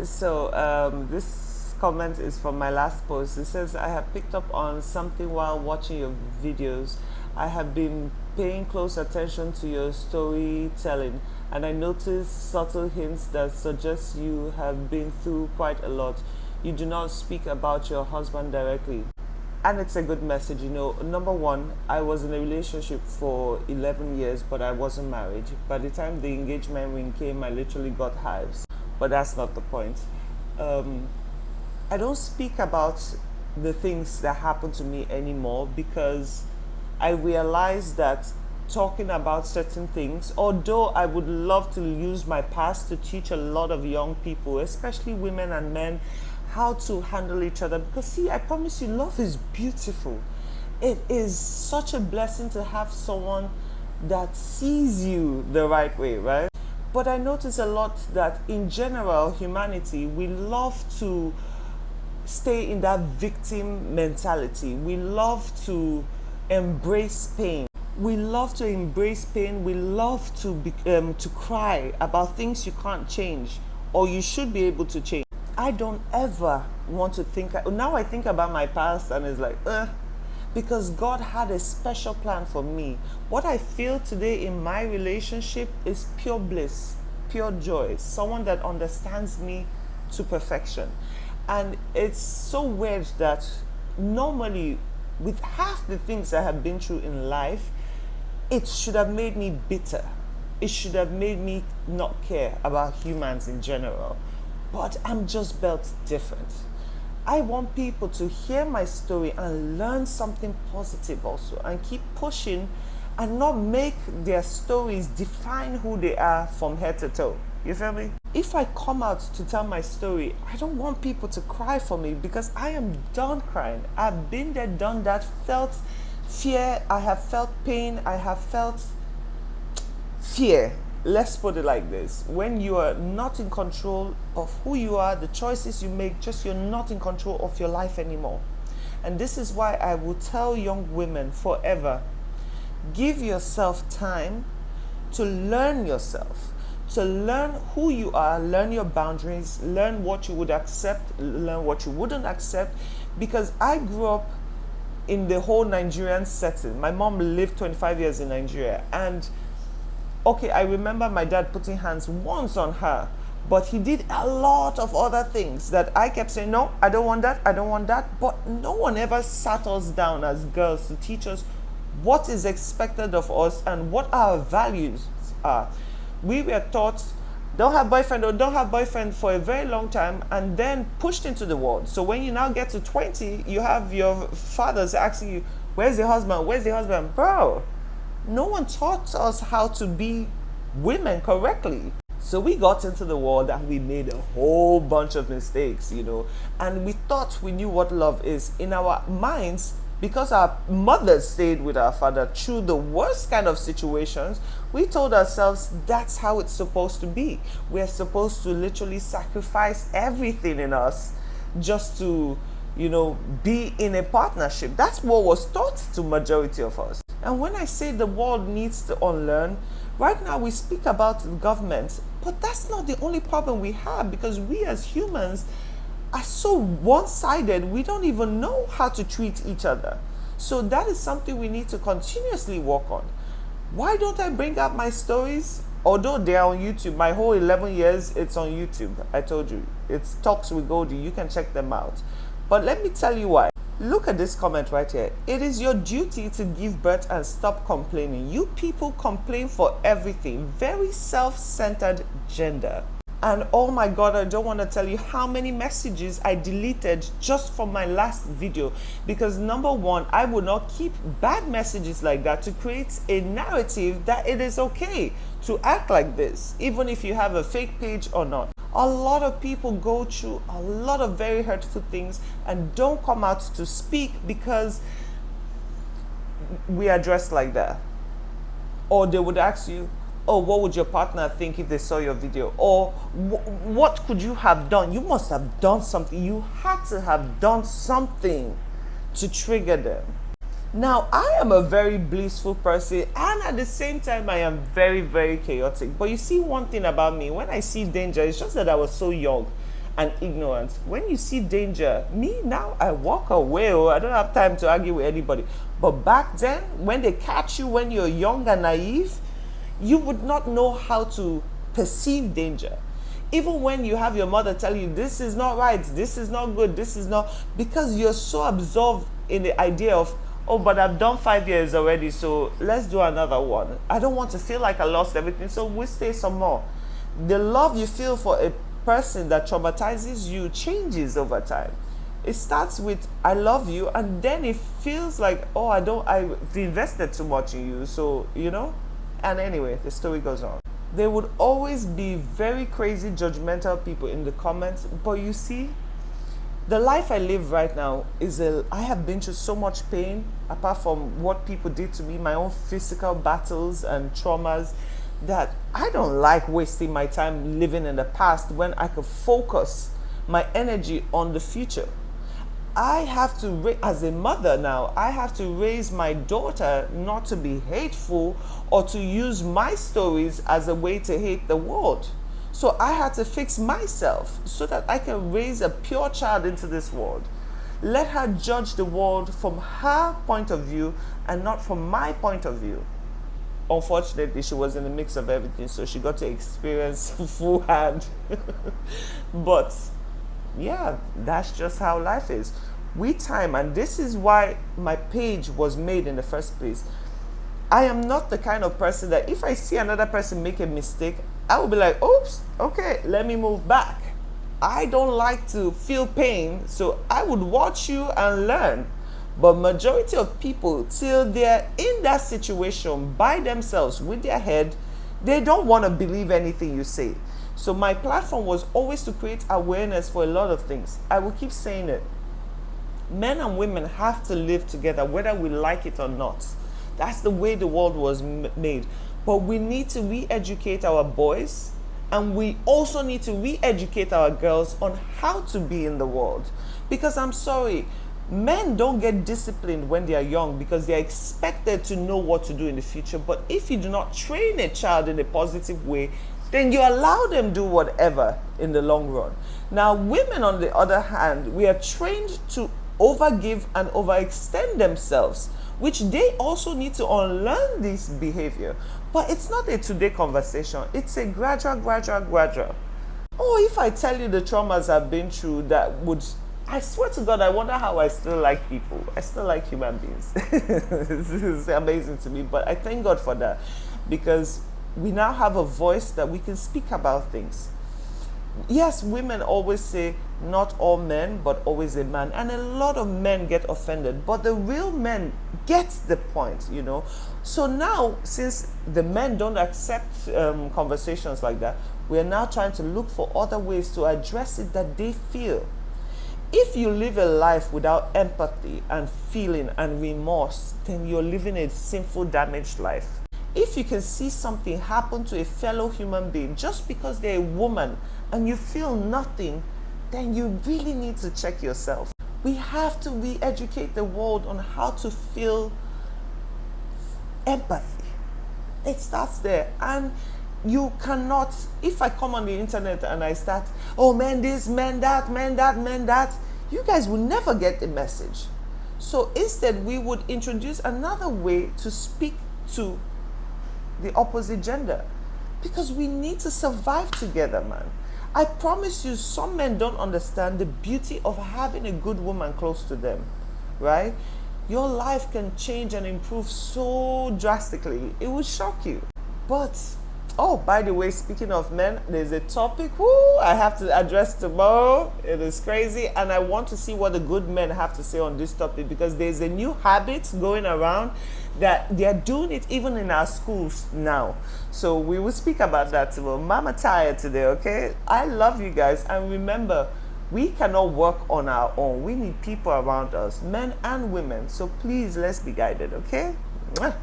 This comment is from my last post. It says, I have picked up on something while watching your videos. I have been paying close attention to your storytelling, and I noticed subtle hints that suggest you have been through quite a lot. You do not speak about your husband directly. And it's a good message, Number one, I was in a relationship for 11 years, but I wasn't married. By the time the engagement ring came, I literally got hives. But that's not the point. I don't speak about the things that happen to me anymore because I realize that talking about certain things, although I would love to use my past to teach a lot of young people, especially women and men, how to handle each other. Because see, I promise you, love is beautiful. It is such a blessing to have someone that sees you the right way, right? But I notice a lot that in general, humanity, we love to stay in that victim mentality. We love to embrace pain. We love to embrace pain. We love to cry about things you can't change or you should be able to change. I don't ever want to think. Now I think about my past and it's like, because God had a special plan for me. What I feel today in my relationship is pure bliss, pure joy, someone that understands me to perfection. And it's so weird that normally, with half the things I have been through in life, it should have made me bitter. It should have made me not care about humans in general. But I'm just built different. I want people to hear my story and learn something positive also, and keep pushing and not make their stories define who they are from head to toe. You feel me? If I come out to tell my story, I don't want people to cry for me because I am done crying. I've been there, done that, felt fear, I have felt pain, I have felt fear. Let's put it like this. When you are not in control of who you are, the choices you make, you're not in control of your life anymore. And this is why I will tell young women forever, give yourself time to learn yourself, to learn who you are, learn your boundaries, learn what you would accept, learn what you wouldn't accept. Because I grew up in the whole Nigerian setting. My mom lived 25 years in Nigeria, and okay, I remember my dad putting hands once on her, but he did a lot of other things that I kept saying, no, I don't want that, I don't want that. But no one ever sat us down as girls to teach us what is expected of us and what our values are. We were taught, don't have boyfriend or don't have boyfriend for a very long time, and then pushed into the world. So when you now get to 20, you have your fathers asking you, where's the husband? Where's the husband? Bro, no one taught us how to be women correctly. So we got into the world and we made a whole bunch of mistakes, and we thought we knew what love is. In our minds, because our mothers stayed with our father through the worst kind of situations, we told ourselves that's how it's supposed to be. We're supposed to literally sacrifice everything in us just to, be in a partnership. That's what was taught to majority of us. And when I say the world needs to unlearn, right now we speak about the government, but that's not the only problem we have, because we as humans are so one-sided, we don't even know how to treat each other. So that is something we need to continuously work on. Why don't I bring up my stories? Although they are on YouTube, my whole 11 years, it's on YouTube. I told you, it's Talks with Goldie. You can check them out. But let me tell you why. Look at this comment right here. It is your duty to give birth and stop complaining. You people complain for everything. Very self-centered gender. And oh my God, I don't want to tell you how many messages I deleted just from my last video. Because number one, I would not keep bad messages like that to create a narrative that it is okay to act like this, even if you have a fake page or not. A lot of people go through a lot of very hurtful things and don't come out to speak because we are dressed like that. Or they would ask you, oh, what would your partner think if they saw your video? Or what could you have done? You must have done something. You had to have done something to trigger them. Now, I am a very blissful person, and at the same time, I am very, very chaotic. But you see one thing about me, when I see danger, it's just that I was so young. and ignorance. When you see danger, me now, I walk away. I don't have time to argue with anybody. But back then, when they catch you when you're young and naive, you would not know how to perceive danger. Even when you have your mother tell you, this is not right, this is not good, this is not, because you're so absorbed in the idea of, oh, but I've done 5 years already, so let's do another one. I don't want to feel like I lost everything, so we'll stay some more. The love you feel for a person that traumatizes you changes over time. It starts with, I love you, and then it feels like, oh, I've invested too much in you, so, and anyway, the story goes on. There would always be very crazy judgmental people in the comments, but you see, the life I live right now I have been through so much pain, apart from what people did to me, my own physical battles and traumas, that I don't like wasting my time living in the past when I could focus my energy on the future. I have to, as a mother now, I have to raise my daughter not to be hateful or to use my stories as a way to hate the world. So I had to fix myself so that I can raise a pure child into this world. Let her judge the world from her point of view and not from my point of view. Unfortunately, she was in the mix of everything, so she got to experience full hand. But yeah, that's just how life is. With time, and this is why my page was made in the first place. I am not the kind of person that if I see another person make a mistake, I will be like, oops, okay, let me move back. I don't like to feel pain, so I would watch you and learn. But majority of people, till they're in that situation by themselves with their head, they don't want to believe anything you say. So my platform was always to create awareness for a lot of things. I will keep saying it. Men and women have to live together, whether we like it or not. That's the way the world was made. But we need to re-educate our boys, and we also need to re-educate our girls on how to be in the world. Because I'm sorry, men don't get disciplined when they are young because they are expected to know what to do in the future. But if you do not train a child in a positive way, then you allow them do whatever in the long run. Now, women, on the other hand, we are trained to overgive and overextend themselves, which they also need to unlearn this behavior. But it's not a today conversation. It's a gradual. Oh, if I tell you the traumas I've been through, I swear to God, I wonder how I still like people. I still like human beings. This is amazing to me, but I thank God for that, because we now have a voice that we can speak about things. Yes, women always say not all men, but always a man. And a lot of men get offended, but the real men get the point, So now, since the men don't accept conversations like that, we are now trying to look for other ways to address it that they feel. If you live a life without empathy and feeling and remorse, then you're living a sinful, damaged life. If you can see something happen to a fellow human being just because they're a woman and you feel nothing, then you really need to check yourself. We have to re-educate the world on how to feel empathy. It starts there. And you cannot, if I come on the internet and I start, oh, men this, men that, men that, men that, you guys will never get the message. So instead, we would introduce another way to speak to the opposite gender, because we need to survive together, man. I promise you, some men don't understand the beauty of having a good woman close to them, right? Your life can change and improve so drastically. It will shock you. But, oh, by the way, speaking of men, there's a topic I have to address tomorrow. It is crazy, and I want to see what the good men have to say on this topic, because there's a new habit going around that they are doing it even in our schools now. So we will speak about that tomorrow. Mama tired today, okay? I love you guys, and remember, we cannot work on our own. We need people around us, men and women. So please, let's be guided, okay? Mwah.